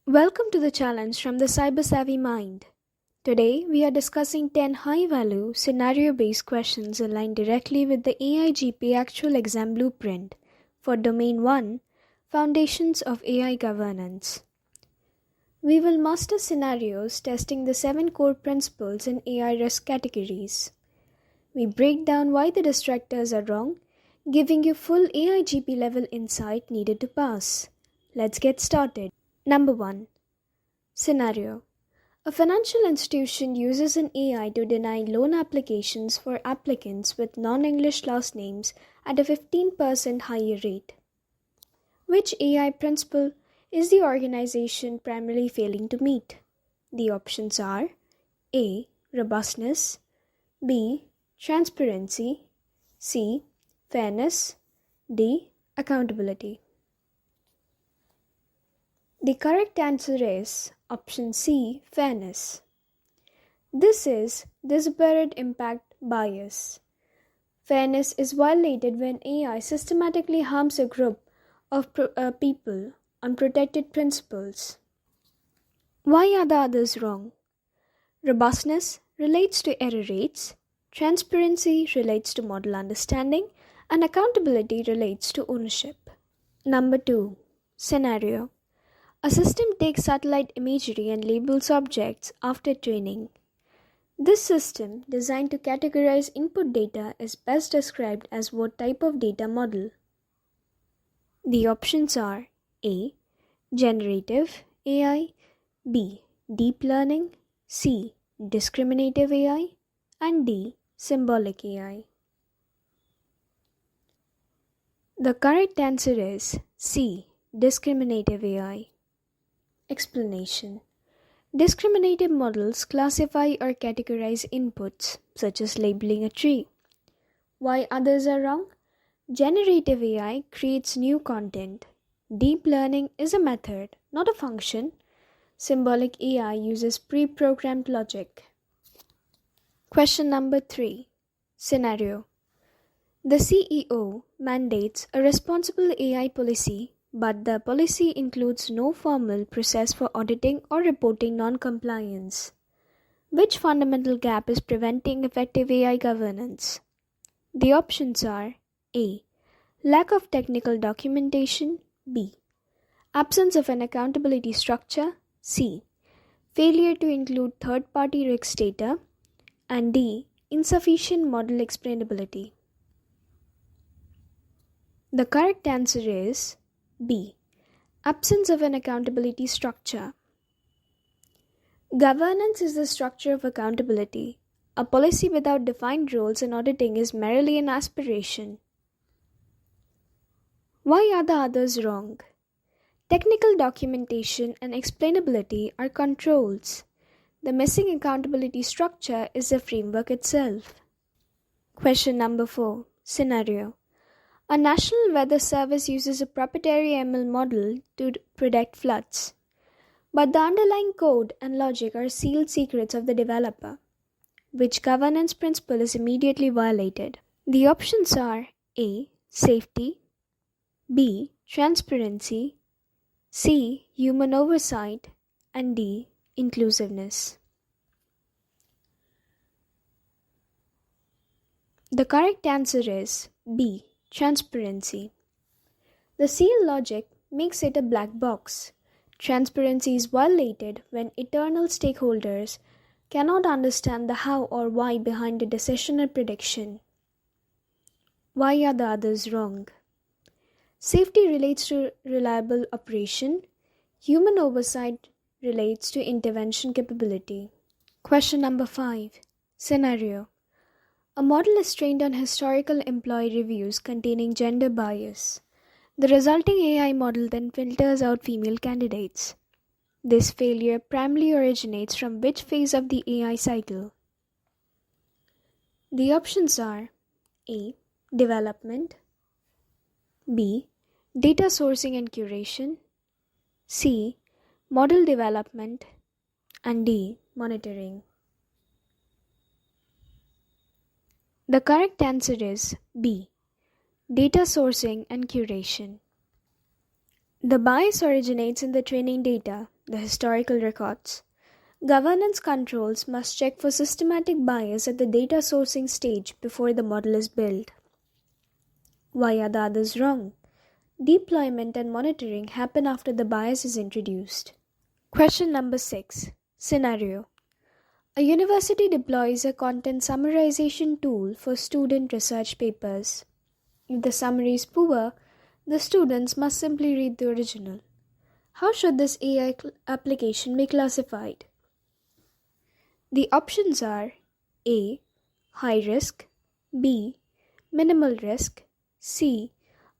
Welcome to the challenge from the Cyber Savvy Mind. Today, we are discussing 10 high-value, scenario-based questions aligned directly with the AIGP Actual Exam Blueprint for Domain-1, Foundations of AI Governance. We will master scenarios testing the 7 core principles in AI risk categories. We break down why the distractors are wrong, giving you full AIGP level insight needed to pass. Let's get started. Number 1. Scenario. A financial institution uses an AI to deny loan applications for applicants with non-English last names at a 15% higher rate. Which AI principle is the organization primarily failing to meet? The options are A. Robustness, B. Transparency, C. Fairness, D. Accountability. The correct answer is option C, fairness. This is disparate impact bias. Fairness is violated when AI systematically harms a group of people on protected principles. Why are the others wrong? Robustness relates to error rates, transparency relates to model understanding, and accountability relates to ownership. Number 2. Scenario. A system takes satellite imagery and labels objects after training. This system, designed to categorize input data, is best described as what type of data model? The options are A. Generative AI, B. Deep learning, C. Discriminative AI, and D. Symbolic AI. The correct answer is C. Discriminative AI. Explanation. Discriminative models classify or categorize inputs, such as labeling a tree. Why others are wrong? Generative AI creates new content. Deep learning is a method, not a function. Symbolic AI uses pre-programmed logic. Question number 3. Scenario. The CEO mandates a responsible AI policy, but the policy includes no formal process for auditing or reporting non-compliance. Which fundamental gap is preventing effective AI governance? The options are A. Lack of technical documentation, B. Absence of an accountability structure, C. Failure to include third-party risk data, and D. Insufficient model explainability. The correct answer is B. Absence of an accountability structure. Governance is the structure of accountability. A policy without defined roles and auditing is merely an aspiration. Why are the others wrong? Technical documentation and explainability are controls. The missing accountability structure is the framework itself. Question number 4. Scenario. A National Weather Service uses a proprietary ML model to predict floods, but the underlying code and logic are sealed secrets of the developer. Which governance principle is immediately violated? The options are A. Safety, B. Transparency, C. Human oversight, and D. Inclusiveness. The correct answer is B. Transparency. The sealed logic makes it a black box. Transparency is violated when internal stakeholders cannot understand the how or why behind a decision or prediction. Why are the others wrong? Safety relates to reliable operation. Human oversight relates to intervention capability. Question number 5. Scenario. A model is trained on historical employee reviews containing gender bias. The resulting AI model then filters out female candidates. This failure primarily originates from which phase of the AI cycle? The options are A. Development, B. Data sourcing and curation, C. Model development, and D. Monitoring. The correct answer is B. Data sourcing and curation. The bias originates in the training data. the historical records. Governance controls must check for systematic bias at the data sourcing stage before the model is built. Why are the others wrong? Deployment and monitoring happen after the bias is introduced. Question number 6. Scenario. A university deploys a content summarization tool for student research papers. If the summary is poor, the students must simply read the original. How should this AI application be classified? The options are A. High risk, B. Minimal risk, C.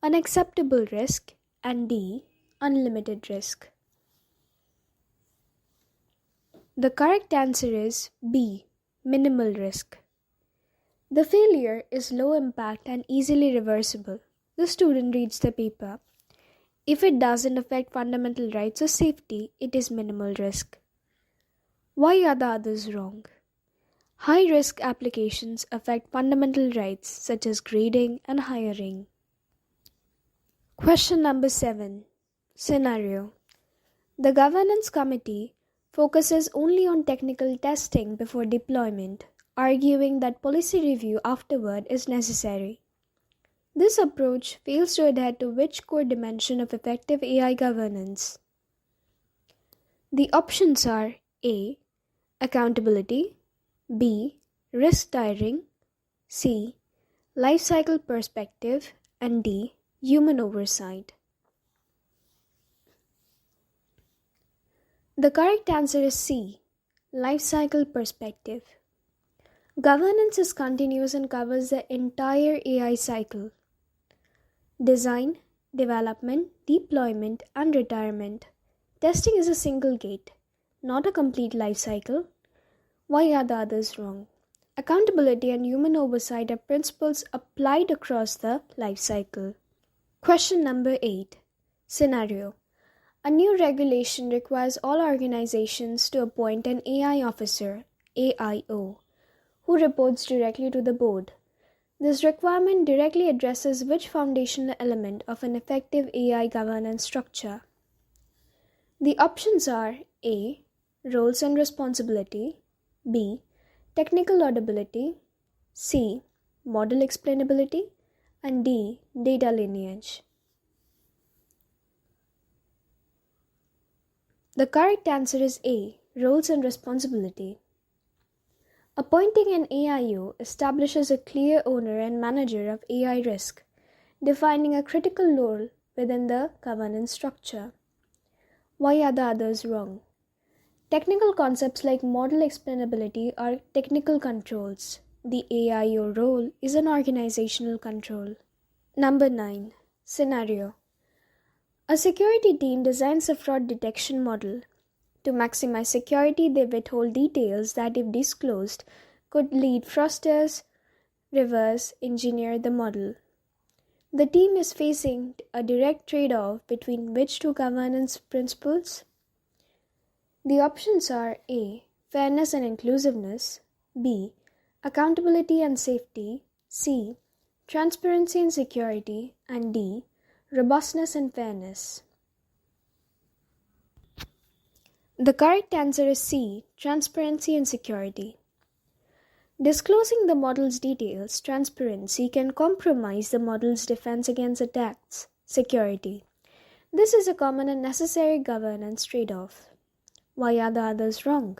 Unacceptable risk, and D. Unlimited risk. The correct answer is B. Minimal risk. The failure is low impact and easily reversible. The student reads the paper. If it doesn't affect fundamental rights or safety, it is minimal risk. Why are the others wrong? High-risk applications affect fundamental rights such as grading and hiring. Question number 7. Scenario. The governance committee focuses only on technical testing before deployment, arguing that policy review afterward is necessary. This approach fails to adhere to which core dimension of effective AI governance? The options are A. Accountability, B. Risk tiering, C. Lifecycle perspective, and D. Human oversight. The correct answer is C. Lifecycle perspective. Governance is continuous and covers the entire AI cycle. Design, development, deployment, and retirement. Testing is a single gate, not a complete life cycle. Why are the others wrong? Accountability and human oversight are principles applied across the life cycle. Question number 8. Scenario. A new regulation requires all organizations to appoint an AI officer, AIO, who reports directly to the board. This requirement directly addresses which foundational element of an effective AI governance structure? The options are A. Roles and responsibility, B. Technical audibility, C. Model explainability, and D. Data lineage. The correct answer is A. Roles and responsibility. Appointing an AIO establishes a clear owner and manager of AI risk, defining a critical role within the governance structure. Why are the others wrong? Technical concepts like model explainability are technical controls. The AIO role is an organizational control. Number 9. Scenario. A security team designs a fraud detection model. To maximize security, they withhold details that, if disclosed, could lead fraudsters reverse engineer the model. The team is facing a direct trade-off between which two governance principles? The options are A. Fairness and inclusiveness, B. Accountability and safety, C. Transparency and security, and D. Robustness and fairness. The correct answer is C. Transparency and security. Disclosing the model's details, transparency, can compromise the model's defense against attacks, security. This is a common and necessary governance trade-off. Why are the others wrong?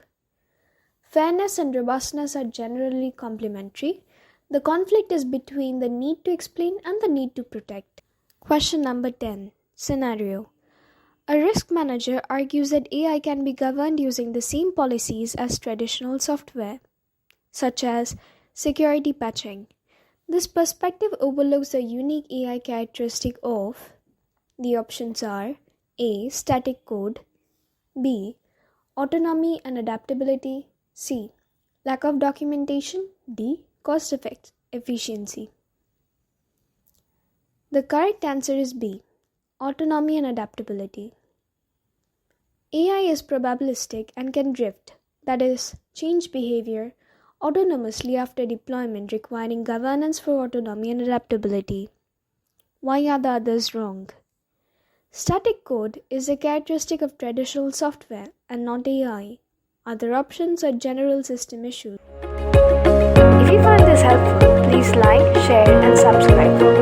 Fairness and robustness are generally complementary. The conflict is between the need to explain and the need to protect. Question number 10. Scenario. A risk manager argues that AI can be governed using the same policies as traditional software, such as security patching. This perspective overlooks the unique AI characteristic of the options are A. Static code, B. Autonomy and adaptability, C. Lack of documentation, D. Cost efficiency. The correct answer is B. Autonomy and adaptability. AI is probabilistic and can drift, that is, change behavior autonomously after deployment, requiring governance for autonomy and adaptability. Why are the others wrong? Static code is a characteristic of traditional software and not AI. Other options are general system issues. If you find this helpful, please like, share, and subscribe.